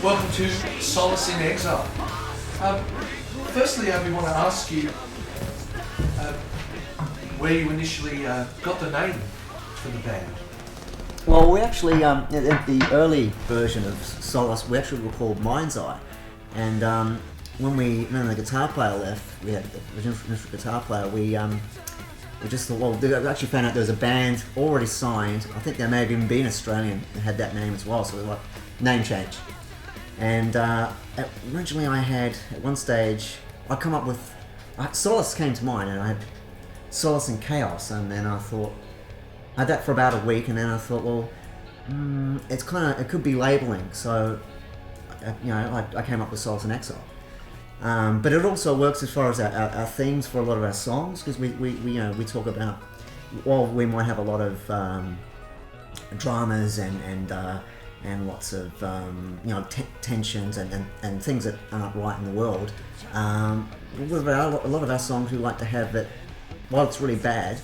Welcome to Solace in Exile. Firstly, we want to ask you where you initially got the name for the band. Well, we actually, the early version of Solace, we actually were called Mind's Eye. And when the guitar player left, we had the original guitar player, we just thought, well, we actually found out there was a band already signed. I think they may have even been Australian and had that name as well, so we were like, name change. And originally I had, at one stage, I come up with, Solace came to mind, and I had Solace and Chaos, and then I thought, I had that for about a week, and then I thought, well, it could be labeling, so, I came up with Solace in Exile. But it also works as far as our themes for a lot of our songs, because we talk about, while we might have a lot of dramas and lots of tensions and things that aren't right in the world. A lot of our songs we like to have that, while it's really bad,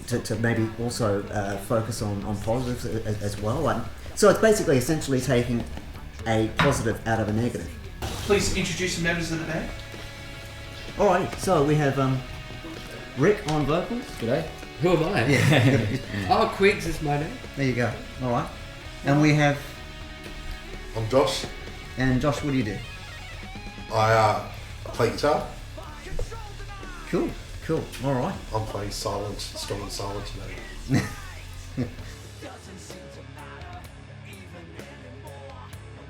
to maybe also focus on positives as well. So it's basically essentially taking a positive out of a negative. Please introduce the members of the band. Alright, so we have Rick on vocals. G'day. Who am I? Yeah. Quigs is my name. There you go. Alright. And we have... I'm Josh. And Josh, what do you do? I play guitar. Cool. Alright. I'm playing silence, strong and silent today.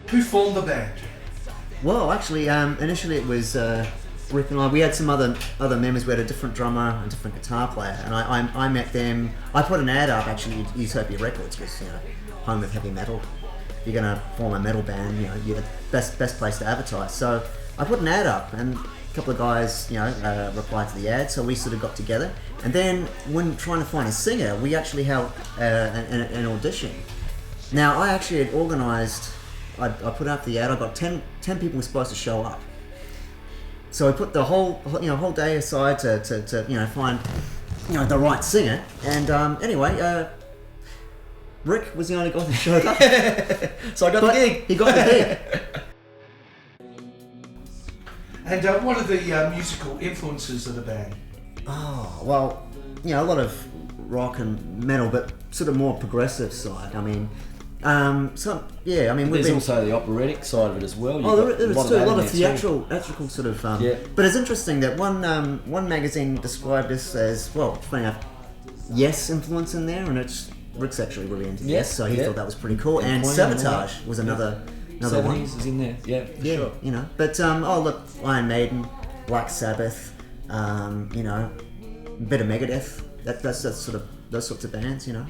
Who formed the band? Well, actually, initially it was Rick and I. We had some other members. We had a different drummer, a different guitar player, and I met them. I put an ad up actually at Utopia Records, because home of heavy metal. If you're going to form a metal band, you're the best place to advertise. So I put an ad up, and a couple of guys, replied to the ad. So we sort of got together, and then when trying to find a singer, we actually held an audition. Now I actually had organised. I put up the ad. I got 10 people were supposed to show up. So I put the whole day aside to find the right singer. And anyway, Rick was the only guy who showed up. So I got the gig. He got the gig. And what are the musical influences of the band? Oh, well, a lot of rock and metal, but sort of more progressive side. There's also the operatic side of it as well. There's a lot of theatrical sort of. But it's interesting that one magazine described this as, well, funny enough, Yes influence in there, and Rick's actually really into Yes, so he thought that was pretty cool. And Sabotage was another one. Is in there, yeah, sure. But look, Iron Maiden, Black Sabbath, bit of Megadeth. That's sort of those sorts of bands, And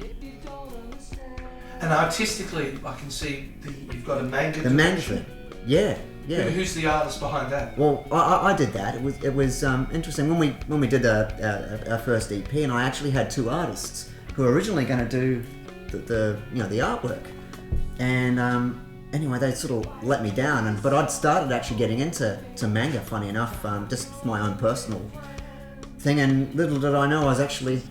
artistically, I can see you've got a manga. The manga thing, yeah. Who's the artist behind that? Well, I did that. It was interesting when we did our first EP, and I actually had two artists who were originally going to do the artwork, and anyway, they sort of let me down. But I'd started actually getting into manga, funny enough, just for my own personal thing. And little did I know, I was actually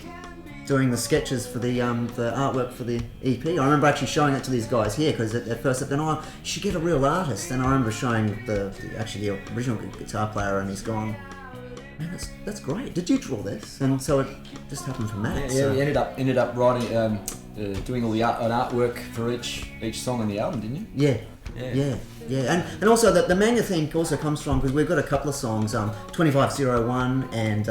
doing the sketches for the artwork for the EP. I remember actually showing it to these guys here, because at first I thought, you should get a real artist. And I remember showing the original guitar player, and he's gone, man, that's great. Did you draw this? And so it just happened from that. Yeah. We ended up writing, doing all the artwork for each song on the album, didn't you? Yeah. And also the manga theme also comes from, because we've got a couple of songs, 2501 and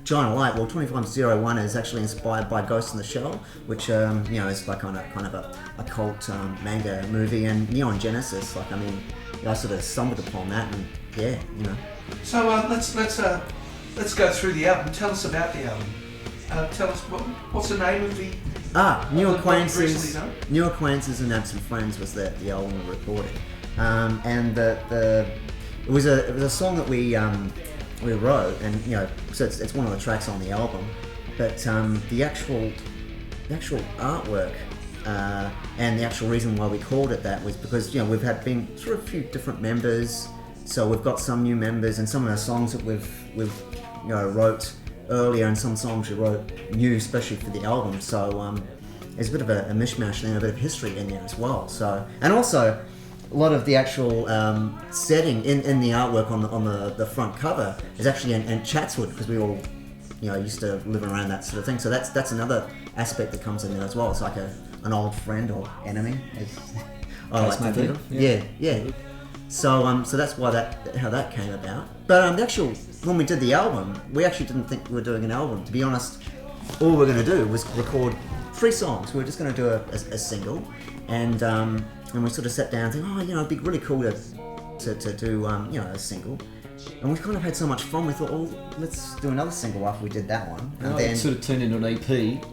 Giant Light. Well, 2501 is actually inspired by Ghost in the Shell, which is like kind of a cult manga movie, and Neon Genesis. I sort of stumbled upon that, and So let's go through the album. Tell us about the album. Tell us what's the name of the. New Acquaintances and Absent Friends was the album we recorded, and it was a song that we wrote, and so it's one of the tracks on the album, but the actual artwork and the actual reason why we called it that was because we've been through a few different members, so we've got some new members, and some of the songs that we've wrote earlier, and some songs we wrote new, especially for the album. So there's a bit of a mishmash and a bit of history in there as well. So, and also a lot of the actual setting in the artwork on the front cover is actually in Chatswood, because we all used to live around that sort of thing. So that's another aspect that comes in there as well. It's like an old friend or enemy, as I like to think of. Yeah. So that's how that came about. But when we did the album, we actually didn't think we were doing an album. To be honest, all we were going to do was record 3 songs. We were just going to do a single, and we sort of sat down and think, it'd be really cool to do a single. And we kind of had so much fun, we thought, let's do another single after we did that one. And then it sort of turned into an EP.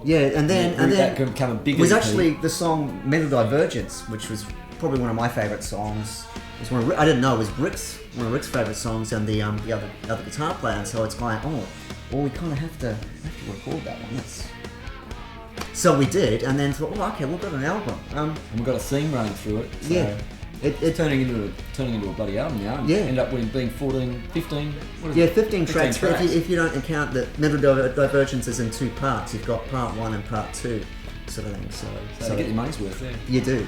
Yeah, and then that could become a bigger was EP. actually the song Mental Divergence, which was probably one of my favourite songs. It was I didn't know it was one of Rick's favourite songs, and the other guitar player. And so it's like, we kind of have to record that one. So we did, and then thought, okay, we've got an album. And we've got a theme running through it. So yeah. It's turning into a bloody album now. Yeah. Ended up being 14, 15. What is 15 tracks. But if you don't count that Mental Divergence is in 2 parts, you've got part 1 and part 2, sort of thing. So you get your money's worth there. You do.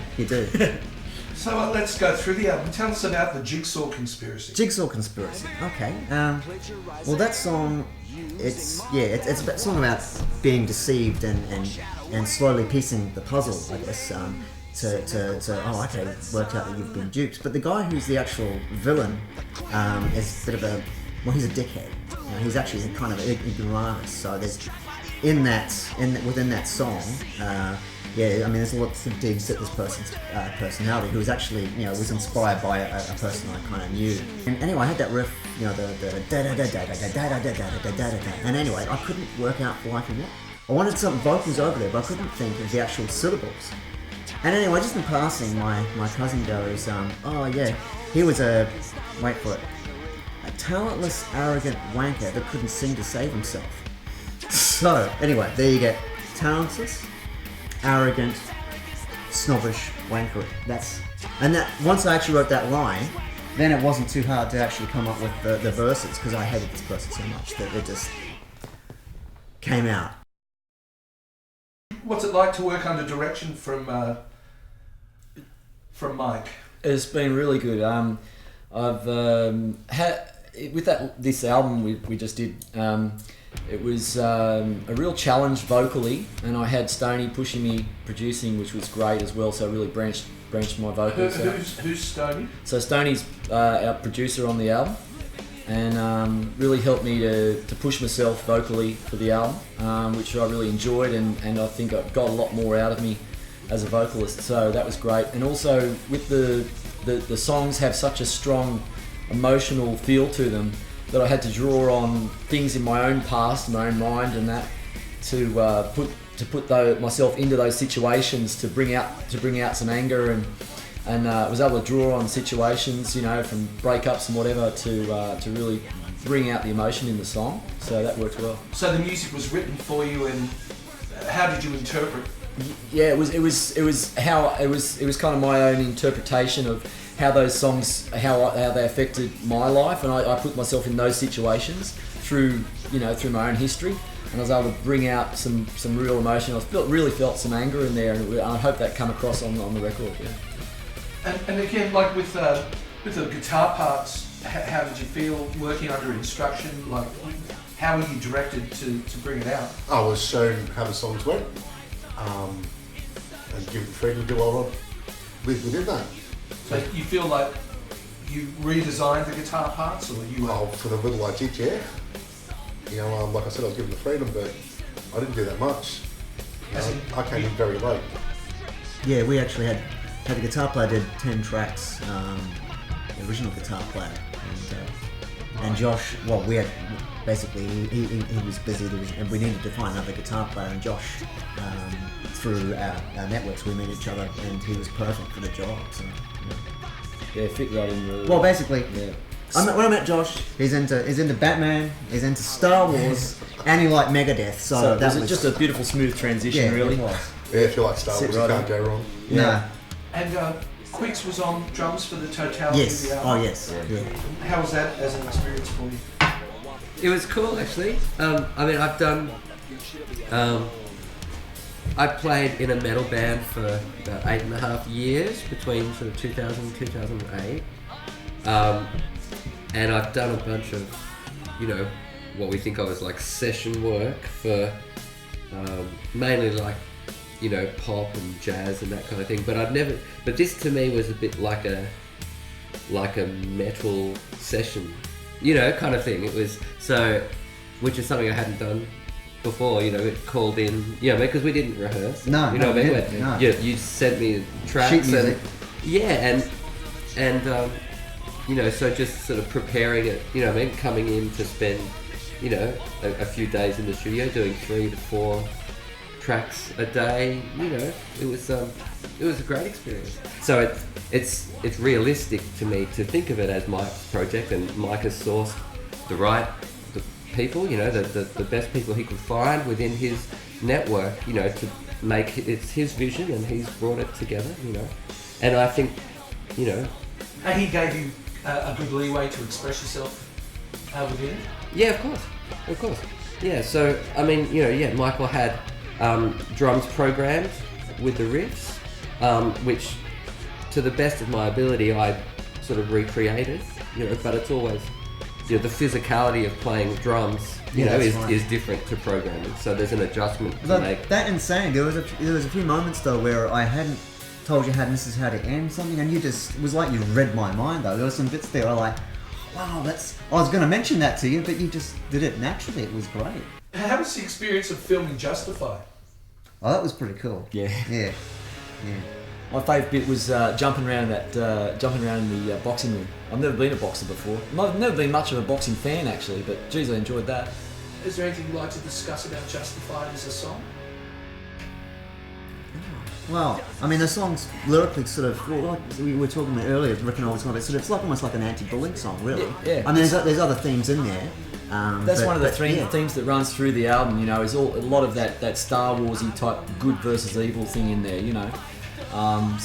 So let's go through the album. Tell us about the Jigsaw Conspiracy. Jigsaw Conspiracy. Okay. Well, that song, it's a song about being deceived and slowly piecing the puzzle, I guess. Worked out that you've been duped. But the guy who's the actual villain is a bit of he's a dickhead. He's actually kind of an ignoramus. So there's within that song, there's a lot of digs at this person's personality, who was actually, was inspired by a person I kind of knew. And anyway, I had that riff, the da da da da da da da da da da da da. And anyway, I couldn't work out for life of it. I wanted some vocals over there, but I couldn't think of the actual syllables. And anyway, just in passing, my cousin goes, he was a talentless, arrogant wanker that couldn't sing to save himself. So, anyway, there you get talentless, arrogant, snobbish wanker. And once I actually wrote that line, then it wasn't too hard to actually come up with the verses, because I hated this person so much that it just came out. What's it like to work under direction from Mike? It's been really good. I've had with this album we just did. It was a real challenge vocally, and I had Stoney pushing me producing, which was great as well. So I really branched my vocals out. Who's Stoney? So Stoney's our producer on the album, and really helped me to push myself vocally for the album, which I really enjoyed, and I think I got a lot more out of me as a vocalist. So that was great. And also with the songs have such a strong emotional feel to them that I had to draw on things in my own past, my own mind, and that to put myself into those situations to bring out some anger, and was able to draw on situations, from breakups and whatever to really bring out the emotion in the song. So that worked well. So the music was written for you, and how did you interpret? Yeah, it was kind of my own interpretation of how those songs, how they affected my life, and I put myself in those situations through my own history, and I was able to bring out some real emotion. I really felt some anger in there, and I hope that come across on the record. Yeah. And again, like with the guitar parts, how did you feel working under instruction? Like, how were you directed to bring it out? I was shown how the songs went, and given freedom to do all within that. So you feel like you redesigned the guitar parts, or you? Oh, for the little I did, yeah. Like I said, I was given the freedom, but I didn't do that much. I came in very late. Yeah, we actually had the guitar player did 10 tracks, the original guitar player, and Josh. Well, we had basically he was busy, and we needed to find another guitar player, and Josh. Through our networks, we met each other, and he was perfect for the job. So, yeah, fit right in really well. Basically, yeah. When I met Josh, he's into Batman, he's into Star Wars, and he liked Megadeth. So that was just a beautiful, smooth transition, yeah, really. It was. Yeah, if you like Star Wars, you can't go wrong. Yeah. No. And Quicks was on drums for the totality of the album. Oh yes. Yeah. How was that as an experience for you? it was cool actually. I mean, I've done. I played in a metal band for about 8.5 years between sort of 2000 and 2008. And I've done a bunch of, you know, what we think of as like session work for mainly like, you know, pop and jazz and that kind of thing. But this to me was a bit like a metal session, you know, kind of thing. It was which is something I hadn't done before, you know. It called in, you know, because we didn't rehearse. No, you know no, what I mean? no. You sent me tracks Sheet music. and you know, so just sort of preparing it, you know what I mean, coming in to spend, you know, a few days in the studio doing 3 to 4 tracks a day, you know. It was a great experience. So it's realistic to me to think of it as Mike's project, and Mike has sourced the people, you know, the best people he could find within his network, you know, to make it's his vision, and he's brought it together, you know. And I think, you know, And he gave you a good leeway to express yourself within it? yeah, of course, yeah. So I mean, you know, yeah, Michael had drums programmed with the riffs, which to the best of my ability I sort of recreated, you know, but it's always, you know, the physicality of playing drums, you know, is different to programming. So there's an adjustment to make. That insane. There was a few moments though where I hadn't told you how this is how to end something, and you just, it was like you read my mind though. There were some bits there I like, wow, I was going to mention that to you, but you just did it naturally. It was great. How was the experience of filming Justified? Oh, that was pretty cool. Yeah. Yeah. My favourite bit was jumping around in the boxing ring. I've never been a boxer before. I've never been much of a boxing fan actually, but geez, I enjoyed that. Is there anything you'd like to discuss about Justified as a song? Well, I mean, the song's lyrically sort of, well, like we were talking about earlier, Rick and I was talking about, it's like almost like an anti-bullying song, really. Yeah. I mean, there's other themes in there. That's one of the themes that runs through the album, you know, is a lot of that Star Warsy type good versus evil thing in there, you know. And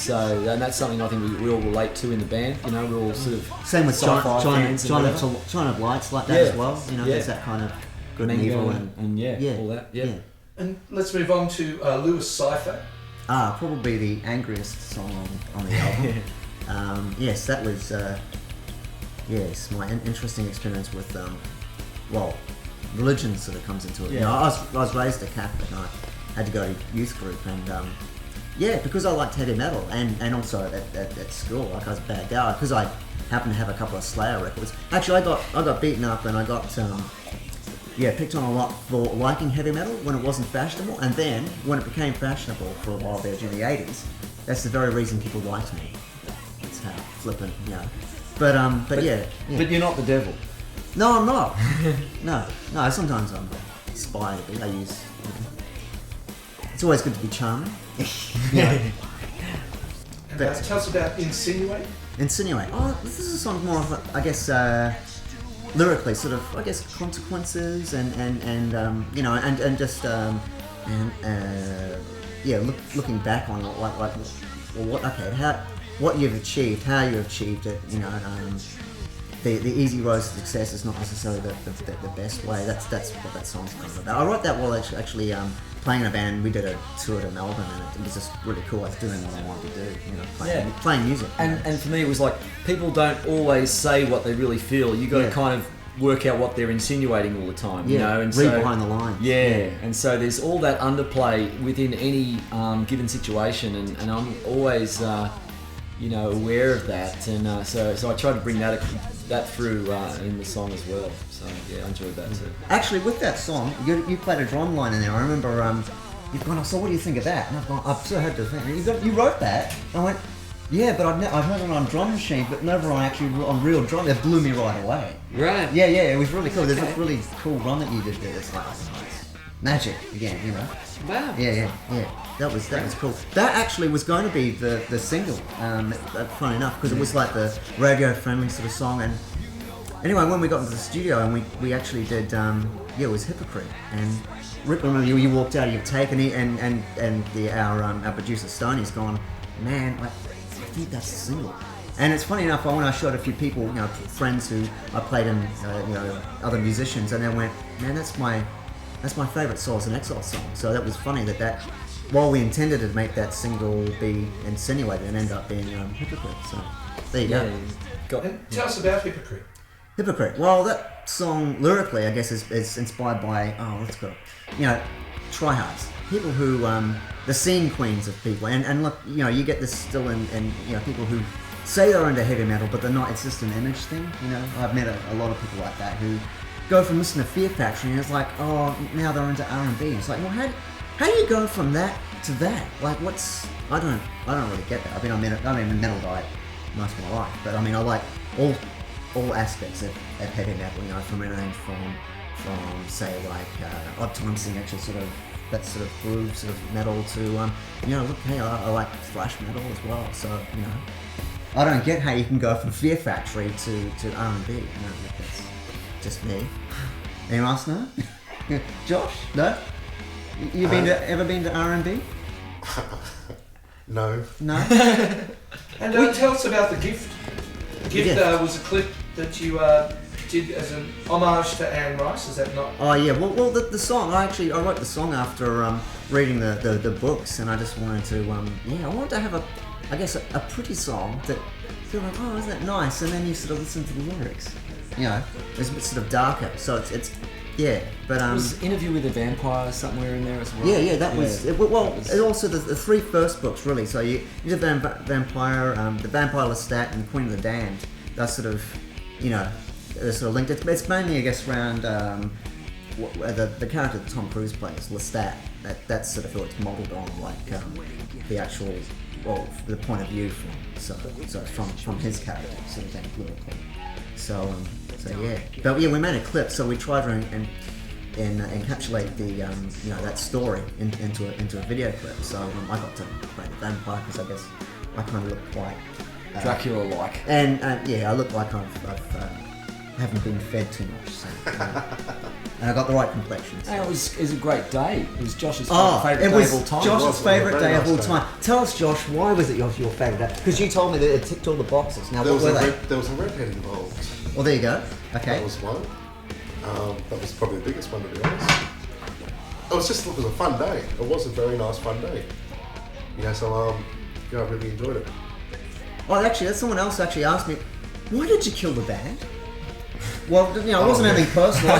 that's something I think we all relate to in the band, you know, we're all sort of same with China fans of Lights like that as well, you know, there's that kind of good and evil and all that, yeah. And let's move on to Lewis Cypher. Probably the angriest song on the album. Yes, that was my interesting experience with religion sort of comes into it. Yeah. You know, I was raised a Catholic, and I had to go to youth group, and because I liked heavy metal, and also at school, like I was a bad guy because I happened to have a couple of Slayer records. Actually, I got beaten up, and I got picked on a lot for liking heavy metal when it wasn't fashionable, and then when it became fashionable for a while there during the 80s, that's the very reason people liked me. That's how flippant, you know. But yeah. But you're not the devil. No, I'm not. no. Sometimes I'm a spy. I use. It's always good to be charming. And tell us about Insinuate. Insinuate. Oh, this is a song more of, I guess, lyrically, sort of, I guess, consequences and you know, and just looking back on what you've achieved, how you've achieved it, you know. The easy road to success is not necessarily the best way. That's what that song's kind of about. I wrote that while actually playing in a band. We did a tour to Melbourne, and it was just really cool. I was doing what I wanted to do, you know, playing music. And for me, it was like, people don't always say what they really feel. You got to kind of work out what they're insinuating all the time, you know. And read behind the lines. Yeah, and so there's all that underplay within any given situation, and I'm always, you know, aware of that, and so I try to bring that through in the song as well. So yeah, I enjoyed that too. Actually, with that song, you played a drum line in there. I remember you've gone, so what do you think of that? And I've gone, I've sort of had to think. You wrote that. And I went, yeah, but I've heard it on drum machine, but never on real drum. It blew me right away. Right. Yeah, it was really cool. There's a really cool run that you did there. It's like magic again, you know. Wow. Yeah. That was cool. That actually was going to be the single. Funny enough, because it was like the radio friendly sort of song. And anyway, when we got into the studio and we actually did, it was Hypocrite. And Rick, remember you walked out of your take, and our producer Stoney's gone, man, I think that's the single. And it's funny enough, when I showed a few people, friends who I played in, other musicians, and they went, man, that's my favourite Solace in Exile song. So that was funny that while we intended to make that single be insinuated, and ended up being Hypocrite. So there you go. And tell us about Hypocrite. Hypocrite. Well, that song lyrically, I guess, is inspired by tryhards, people who the scene queens of people, and look, you get this still in people who say they're into heavy metal, but they're not. It's just an image thing. I've met a lot of people like that who go from listening to Fear Factory and it's like, oh, now they're into R&B. It's like, well, how do you go from that to that? Like, I don't really get that. I'm a metal guy most of my life, but I mean, I like all aspects of heavy metal. From anything from say like Odd Time Signature, sort of that sort of groove, sort of metal to look, hey, I like thrash metal as well. So I don't get how you can go from Fear Factory to R&B. That's just me. Anyone else know? Josh, no? You ever been to R&B? No. No. And tell us about the gift. The gift was a clip that you did as an homage to Anne Rice. Is that not? Oh yeah. Well, the song. I wrote the song after reading the books, and I just wanted to I wanted to have a pretty song that feel like, oh, isn't that nice? And then you sort of listen to the lyrics. It's a bit sort of darker. So it's yeah. But was Interview with a Vampire somewhere in there as well? Yeah, that was. And also the three first books really. So you did Vampire, the Vampire Lestat, and Queen of the Damned. That's sort of, they're sort of linked. It's mainly, I guess, around the character that Tom Cruise plays, Lestat. That's sort of who it's modelled on, like the actual, the point of view from his character, sort of thing, lyrically. So yeah, but yeah, we made a clip. So we tried to encapsulate the that story into a video clip. So I got to play the vampire because I guess I kind of look quite Dracula-like. And I look like I haven't been fed too much. So, and I got the right complexion. So. Hey, it was a great day. It was Josh's favourite day of all time. Josh's favourite day of all time. Tell us, Josh, why was it your favourite day? Because you told me that it ticked all the boxes. Now, what were they? There was a redhead involved. Well, there you go. Okay. That was one. That was probably the biggest one, to be honest. It was a fun day. It was a very nice, fun day. So I really enjoyed it. Well, actually, someone else actually asked me, why did you kill the band? Well, it wasn't anything personal.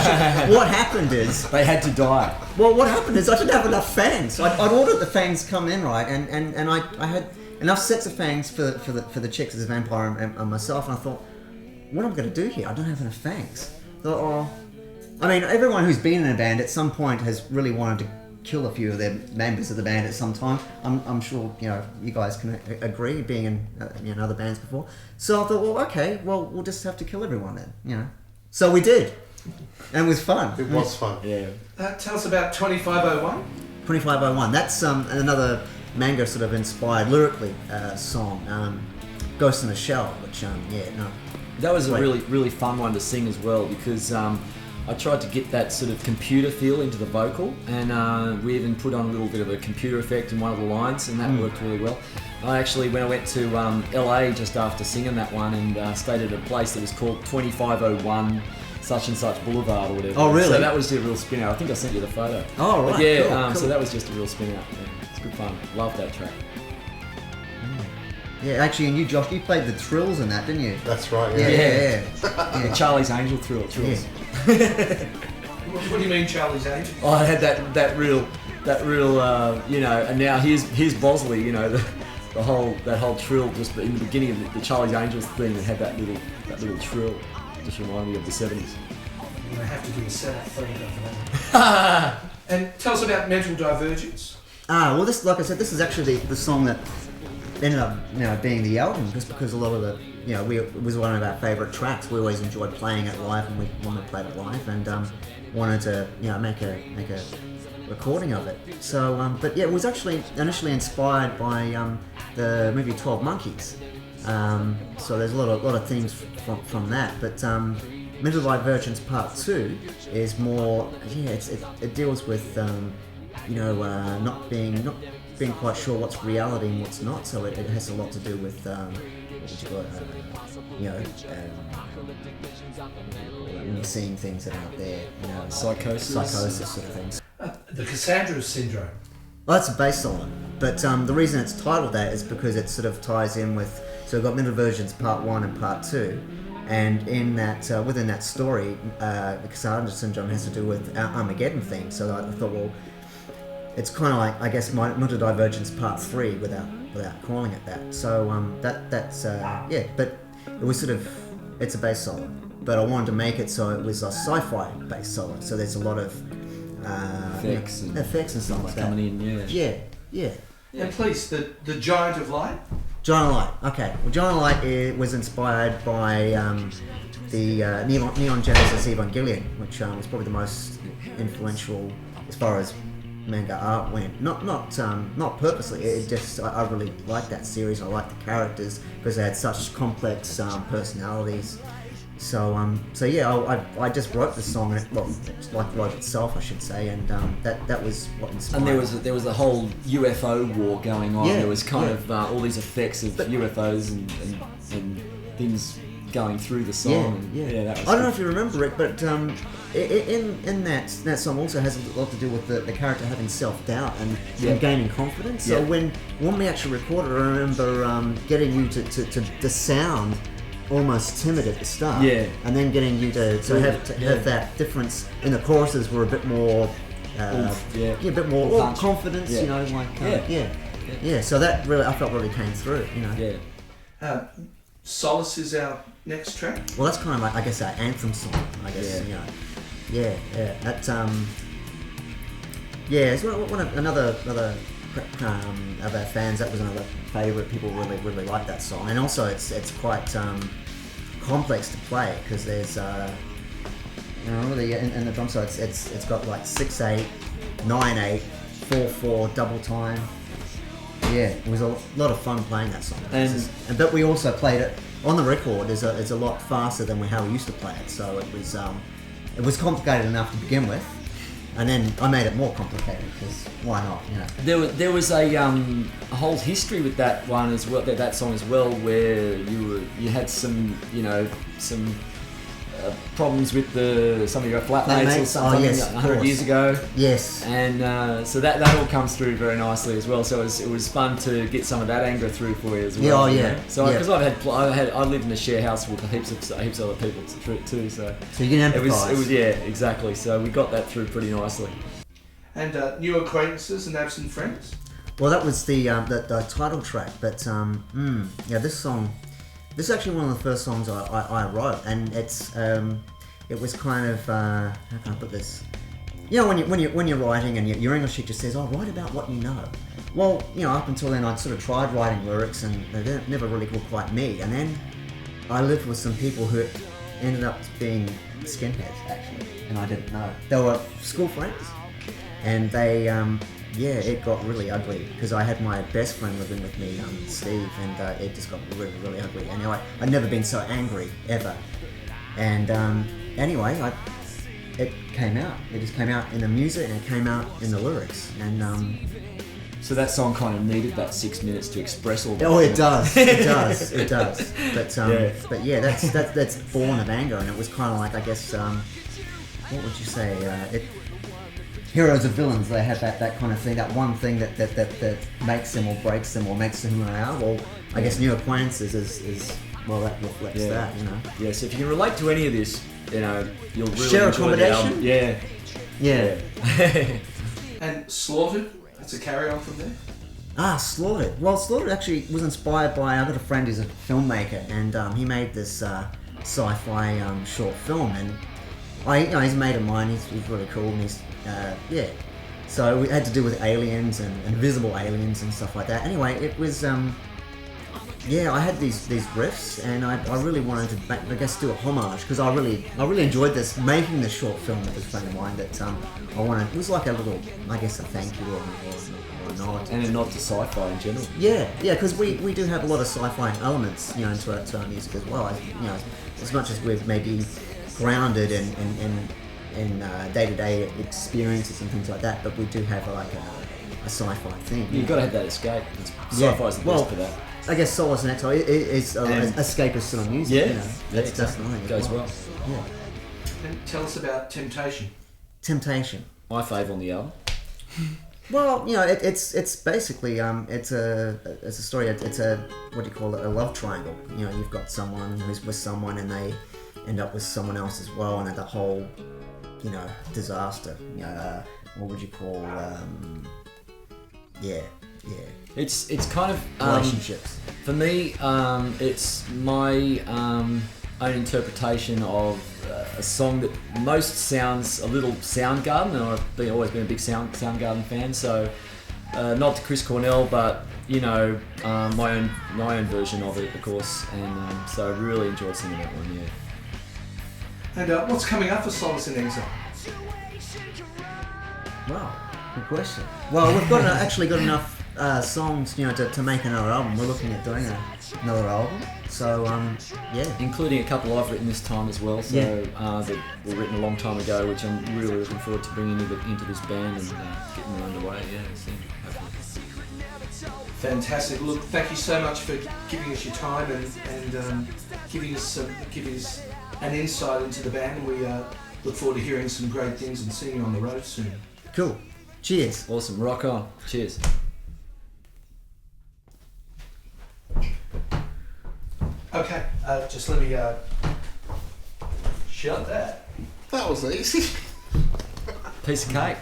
What happened is they had to die. Well, what happened is I didn't have enough fangs. I'd ordered the fangs come in, right, and I had enough sets of fangs for the chicks as a vampire and myself, and I thought, what am I going to do here? I don't have enough fangs. I mean, everyone who's been in a band at some point has really wanted to kill a few of their members of the band at some time. I'm sure you guys can agree, being in other bands before. So I thought, well, okay, we'll just have to kill everyone then, So we did, and it was fun. It was fun. Yeah. Tell us about 2501. 2501. That's another manga sort of inspired lyrically song, Ghost in the Shell, which That was a really fun one to sing as well because I tried to get that sort of computer feel into the vocal, and we even put on a little bit of a computer effect in one of the lines, and that worked really well. When I went to LA just after singing that one and stayed at a place that was called 2501 such and such Boulevard or whatever. Oh, really? So that was a real spin out. I think I sent you the photo. Oh, right. But yeah, cool. So that was just a real spin out. Yeah, it's good fun. Love that track. Yeah, actually, and you, Josh, you played the trills in that, didn't you? That's right. Yeah. Charlie's Angel trills. Yeah. What do you mean, Charlie's Angel? Oh, I had that real, and now here's Bosley, that whole trill just in the beginning of the Charlie's Angels thing, and had that little trill, just reminded me of the 70s. You're gonna have to do a setup for that. And tell us about Mental Divergence. Well, this, like I said, this is actually the song that ended up, being the album, just because a lot of the, it was one of our favourite tracks. We always enjoyed playing it live when we played it live, and wanted to, make a recording of it. So, but yeah, it was actually initially inspired by the movie 12 Monkeys. So there's a lot of themes from that, but Mental Divergence Part 2 is more, it deals with, not being quite sure what's reality and what's not. So it has a lot to do with what would you call it? When you're seeing things that aren't there, Psychosis sort of things. The Cassandra syndrome. Well, that's a bass solo, but the reason it's titled that is because it sort of ties in with. So we've got middle versions, part 1 and part 2, and in that within that story, the Cassandra syndrome has to do with Armageddon theme. So I thought, well, it's kind of like, I guess, Mental Divergence Part 3 without calling it that. So that's yeah, but it was sort of, it's a bass solo, but I wanted to make it so it was a sci-fi bass solo. So there's a lot of effects and stuff like that coming in. Yeah. And please, the Giant of Light. Giant of Light. Okay. Well, Giant of Light was inspired by the Neon Genesis Evangelion, which was probably the most influential as far as manga art went. Not purposely. It just I really liked that series. I liked the characters because they had such complex personalities. So yeah, I just wrote the song. Wrote itself, I should say, and that was what inspired. And there was a whole UFO war going on. Yeah, there was kind of all these effects of UFOs and things going through the song. Yeah. That was I don't know if you remember it, but in that song also has a lot to do with the character having self-doubt and gaining confidence. So when we actually recorded, I remember getting you to sound almost timid at the start, and then getting you to have that difference in the choruses were a bit more, a bit more confidence, So that really I felt really came through, Solace is our next track. Well, that's kind of like, I guess, our anthem song, I guess. That's it's one of another of our fans. That was another favourite. People really like that song, and also it's quite complex to play because there's really in the drum solo it's got like 6/8, 9/8, 4/4 double time. Yeah, it was a lot of fun playing that song. But we also played it on the record. It's a lot faster than how we used to play it. So it was complicated enough to begin with. And then I made it more complicated because why not? There was a whole history with that one as well, that song as well, where you had some problems with some of your flatmates or something 100 years ago. Yes. And so that all comes through very nicely as well. So it was fun to get some of that anger through for you as well. So because I lived in a share house with heaps of other people too. So you can empathise. It was exactly. So we got that through pretty nicely. And New Acquaintances and Absent Friends. Well, that was the title track, but this song. This is actually one of the first songs I wrote, and it was kind of how can I put this? When you're writing and your English teacher says, "Oh, write about what you know." Well, up until then I'd sort of tried writing lyrics, and they never really were quite me. And then I lived with some people who ended up being skinheads actually, and I didn't know. They were school friends, and they. It got really ugly because I had my best friend living with me, Steve, and it just got really, really ugly. Anyway, I'd never been so angry ever. And anyway, it came out. It just came out in the music and it came out in the lyrics. And so that song kind of needed that 6 minutes to express all that. Oh, it does. It does. But yeah, that's born of anger, and it was kind of like, I guess, what would you say? Heroes or villains, they have that kind of thing, that one thing that makes them or breaks them or makes them who they are. Well, I guess New Acquaintances is that reflects that, Yeah, so if you can relate to any of this, you'll really share enjoy the album. accommodation. Yeah. And Slaughtered, it's a carry on from there. Slaughtered. Well, Slaughtered actually was inspired by, I've got a friend who's a filmmaker, and he made this sci-fi short film, and he's a mate of mine. He's really cool, and he's so it had to do with aliens and invisible aliens and stuff like that. Anyway, it was I had these riffs, and I really wanted to do a homage because I really enjoyed making this short film with this friend of mine that it was like a little, I guess, a thank you or a nod. And a nod to sci-fi in general. Yeah, because we do have a lot of sci-fi elements, into our music as well. As much as we're maybe grounded in day-to-day experiences and things like that, but we do have a sci-fi thing. You've got to have that escape. Sci-fi's the best for that. I guess Solace and Absent is escapist sort of music. Yeah, you know, that's exactly. the thing. Goes well. Yeah. And tell us about Temptation. Temptation. My fave on the album. Well, you know, it's basically it's a story. It's a what do you call it? A love triangle. You know, you've got someone who's with someone, and they end up with someone else as well, and then the whole, you know, disaster. You know, what would you call? Yeah. It's kind of Relationships. For me. It's my own interpretation of a song that most sounds a little Soundgarden, and I've always been a big Soundgarden fan. So not to Chris Cornell, but you know, my own version of it, of course. And so I really enjoyed singing that one. Yeah. And what's coming up for Solace in Exile? Wow, good question. Well, we've got actually got enough songs, you know, to make another album. We're looking at doing another album. So yeah. Including a couple I've written this time as well. So that were written a long time ago, which I'm really looking forward to bringing into this band and getting them underway. Yeah, soon, hopefully. Fantastic. Look, thank you so much for giving us your time and giving us an insight into the band. And we look forward to hearing some great things and seeing you on the road soon. Cool. Cheers. Awesome. Rock on. Cheers. Okay, just let me shut that. That was easy. Piece of cake.